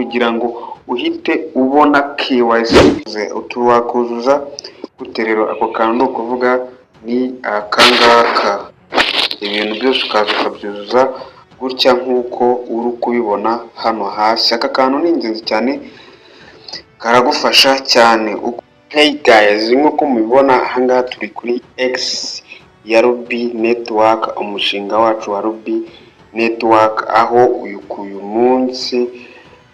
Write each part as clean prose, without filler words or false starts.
kugira ngo uhite ubona KYC wakuzuza gute rero? Ako kantu ni ukuvuga ni akangaka, ibintu byose ukaza ukabyuzuza gutya nk'uko uri kubibona hano hasi. Aka kantu ni ingenzi cyane, karagufasha cyane. Hey guys, nk'uko mubibona ahangaha turi kuri X ya Ruby Network, umushinga wacu wa Ruby Network, aho uyu munsi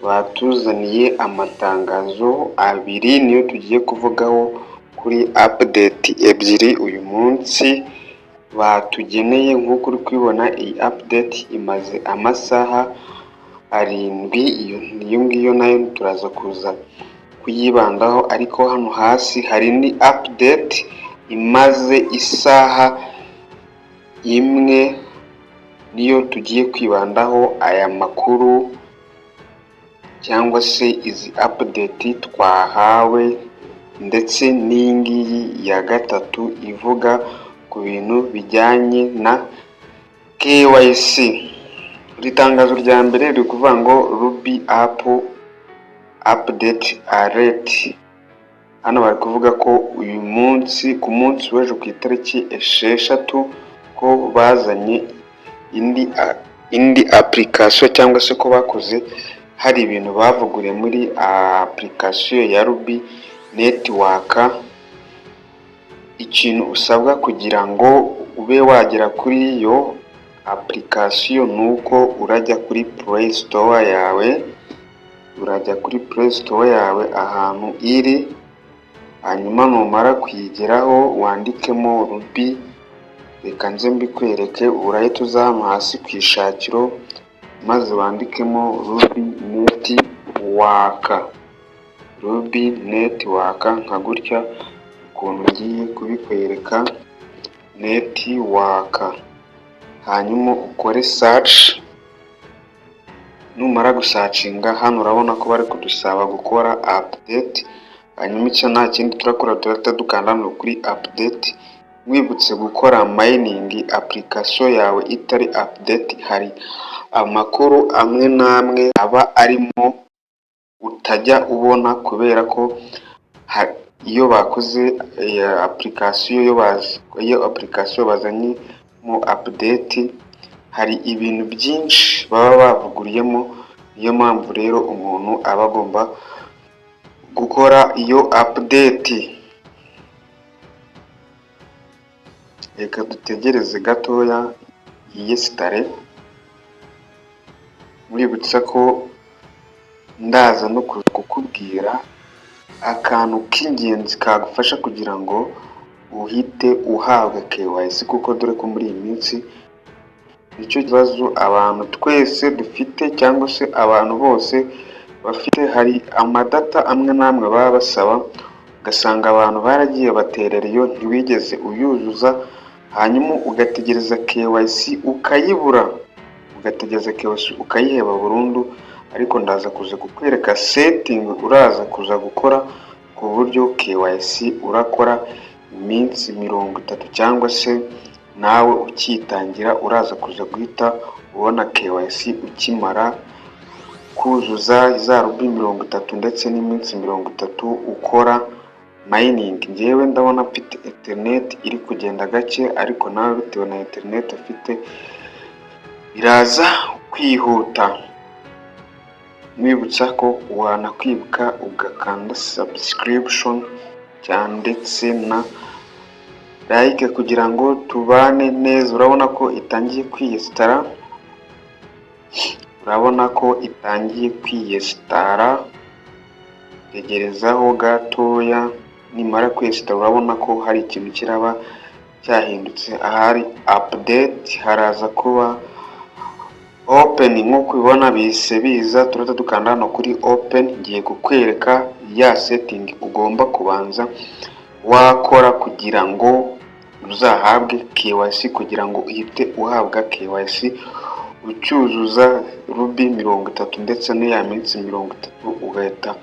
batuzaniye amatangazo abiri niyo tugiye kuvugaho kuri update ebyiri uyu munsi batugeneye. Nk'uko uri kubibona iyi update imaze amasaha 7, iyo ngiyo nayo turaza kuza kuyibandaho, ariko hano hasi hari ni update imaze isaha 1 niyo tugiye kwibandaho. Aya makuru cyangwa se izi update twahawe, ndetse n'ingiyi ya gatatu ivuga ku bintu bijyanye na KYC. Itangazo rya mbere riri kuvuga ngo Ruby app update alert. Hano bari kuvuga ko uyu munsi ku munsi w'ejo ku itariki 6 ko bazanye indi application, cyangwa se ko bakoze hari ibintu bavuguriye muri application ya Ruby Network. Ikintu usabwa kugira ngo ube wagera kuri iyo application nuko urajya kuri Play Store yawe, ahantu iri, hanyuma numara kuyigeraho wandikemo Ruby. Reka nze mbikwereke, urahita uza hano hasi ku ishakiro maze wandikemo Ruby Network nka gutya ukuntu ngiye kubikwereka, network, hanyuma ukore search. Numara gusacinga hano urabona ko bari kudusaba gukora update, hanyuma icyo nta kindi turakora, turahita dukanda hano kuri update. Wibutse gukora mining application yawe itari update, hari amakuru amwe n'amwe aba arimo utajya ubona, kubera ko iyo bakoze iyo application bazanye mu update hari ibintu byinshi baba bavuguriyemo. Niyo mpamvu rero umuntu aba agomba gukora iyo update. Reka dutegereze gatoya yiyesitare. Muributsa ko ndaza no kukubwira akantu k'ingenzi kagufasha kugira ngo uhite uhabwa KYC, kuko dore ko muri iyi minsi nicyo kibazo abantu twese dufite, cyangwa se abantu bose bafite. Hari amadata amwe n'amwe baba basaba, ugasanga abantu baragiye baterera iyo ntiwigeze uyuzuza, hanyuma ugategereza KYC ukayibura, ukayiheba burundu. Ariko ndaza kuza kukwereka setting uraza kuza gukora ku buryo KYC urakora iminsi 30, cyangwa se nawe ukitangira uraza kuza guhita ubona KYC ukimara kuzuza za Ruby 30 ndetse n'iminsi 30 ukora mining. Ngewe ndabona mfite internet iri kugenda gake, ariko nawe bitewe na internet ufite iraza kwihuta. Mwibutsa ko wanakwibuka ugakanda subscription ndetse na like kugira ngo tubane neza. Urabona ko itangiye kwiyesitara, tegerezaho gatoya. Nimara kwiyesitara urabona ko hari ikintu kiraba cyahindutse. Ahari update haraza kuba open, nk'uko ubibona bise biza. Turahita dukanda hano kuri open. Ngiye kukwereka ya setting ugomba kubanza wakora kugira ngo uzahabwe KYC, kugira ngo uhite uhabwa KYC ucyuzuza Ruby 30 ndetse n'iya minsi 30 ugahita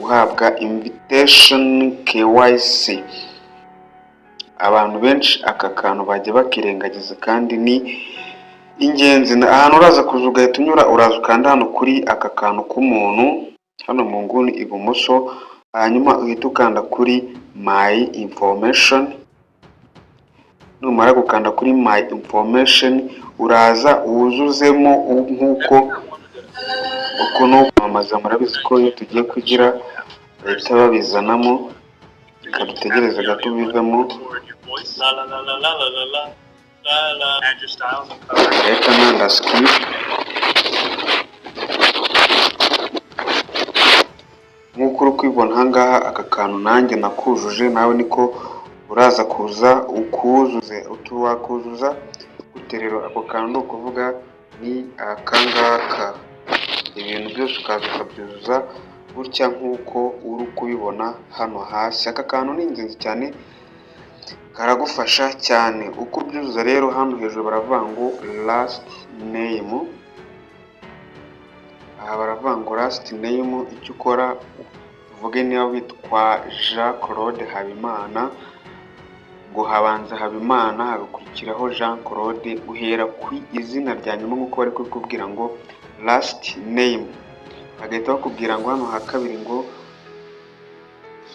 uhabwa invitation KYC. Abantu benshi aka kantu bajya bakirengagiza, kandi ni ingenzi ahantu uraza kuza ugahita unyura, uraza ukanda hano kuri aka kantu k'umuntu hano mu nguni ibumoso, hanyuma uhita ukanda kuri my information. Numara gukanda kuri my information uraza wuzuzemo nk'uko kwamamaza. Murabizi ko iyo tugiye kugira bahita babizanamo, reka dutegereze gato bivemo. Reka nanda skip. Nk'uko uri kubibona ahangaha aka kantu nanjye nakujuje, nawe niko uraza kuza ukuzuze. Wakuzuza gute rero ako kantu? Ni ukuvuga ni akangaka, ibintu byose ukaza ukabyuzuza gutya nk'uko uri kubibona hano hasi. Aka kantu ni ingenzi cyane, karagufasha cyane. Uko ubyuzuza rero, hano hejuru baravuga ngo last name. Aha baravuga ngo last name, icyo ukora uvuge niba witwa Jean Claude Habimana, ngo habanza Habimana hagakurikiraho Jean Claude, uhera ku izina rya nyuma nk'uko bari kubikubwira ngo last name. Bagahita bakubwira ngo hano ha kabiri ngo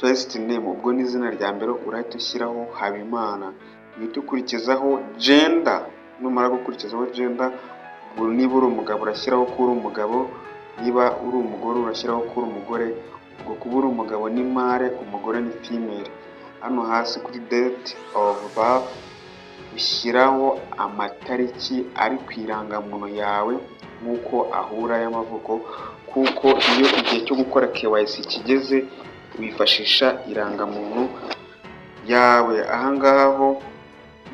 first name, ubwo ni izina rya mbere urahita ushyiraho Habimana. Uhita ukurikizaho gender. Numara gukurikizaho gender, ubwo niba uri umugabo urashyiraho ko uri umugabo, niba uri umugore urashyiraho ko uri umugore. Ubwo kuba uri umugabo ni male, umugore ni female. Hano hasi kuri date of birth ushyiraho amatariki ari ku irangamuntu yawe nk'uko ahura y'amavuko, kuko iyo igihe cyo gukora KYC kigeze wifashisha irangamuntu yawe. Ahangaha ho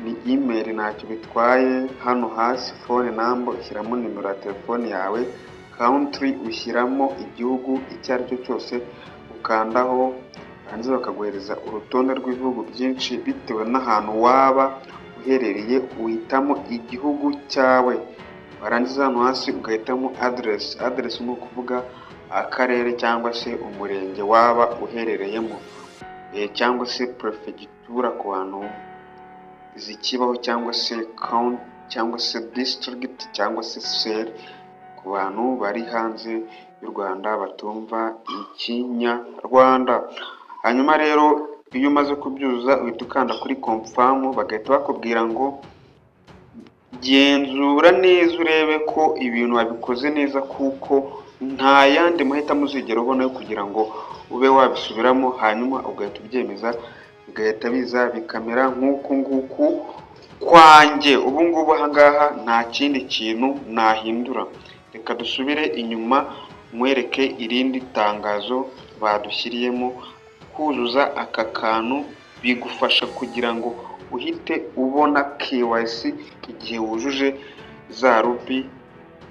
ni email, ntacyo bitwaye. Hano hasi phone number ushyiramo nimero ya telefone yawe, country ushyiramo igihugu icyo ari cyo cyose, ukandaho hanze bakaguhereza urutonde rw'ibihugu byinshi bitewe n'ahantu waba uherereye, uhitamo igihugu cyawe. Warangiza hano hasi ugahitamo address. Address ni ukuvuga akarere cyangwa se umurenge waba uherereyemo, cyangwa se prefecture ku bantu zikibaho, cyangwa se county, cyangwa se district, cyangwa se seri ku bantu bari hanze y'u Rwanda batumva ikinyarwanda. Hanyuma rero iyo umaze kubyuzuza uhita ukanda kuri confirm, bagahita bakubwira ngo genzura neza urebe ko ibintu wabikoze neza, kuko nta yandi mahitamo uzigera ubona yo kugira ngo ube wabisubiramo, hanyuma ugahita ubyemeza, bigahita biza bikamera nk'uku nguku kwanjye. Ubu ngubu ahangaha nta kindi kintu nahindura. Reka dusubire inyuma mwereke irindi tangazo badushyiriyemo. Kuzuza aka kantu bigufasha kugira ngo uhite ubona KYC igihe wujuje za rubi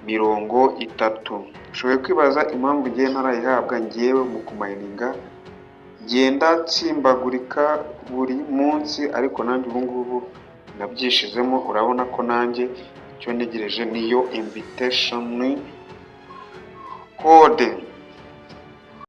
30. Ushoboye kwibaza impamvu ngiye ntarayihabwa. Ngewe mu kumayininga genda tsimbagurika buri munsi, ariko nanjye ubu ngubu nabyishizemo. Urabona ko nanjye icyo ntegereje niyo invitation code.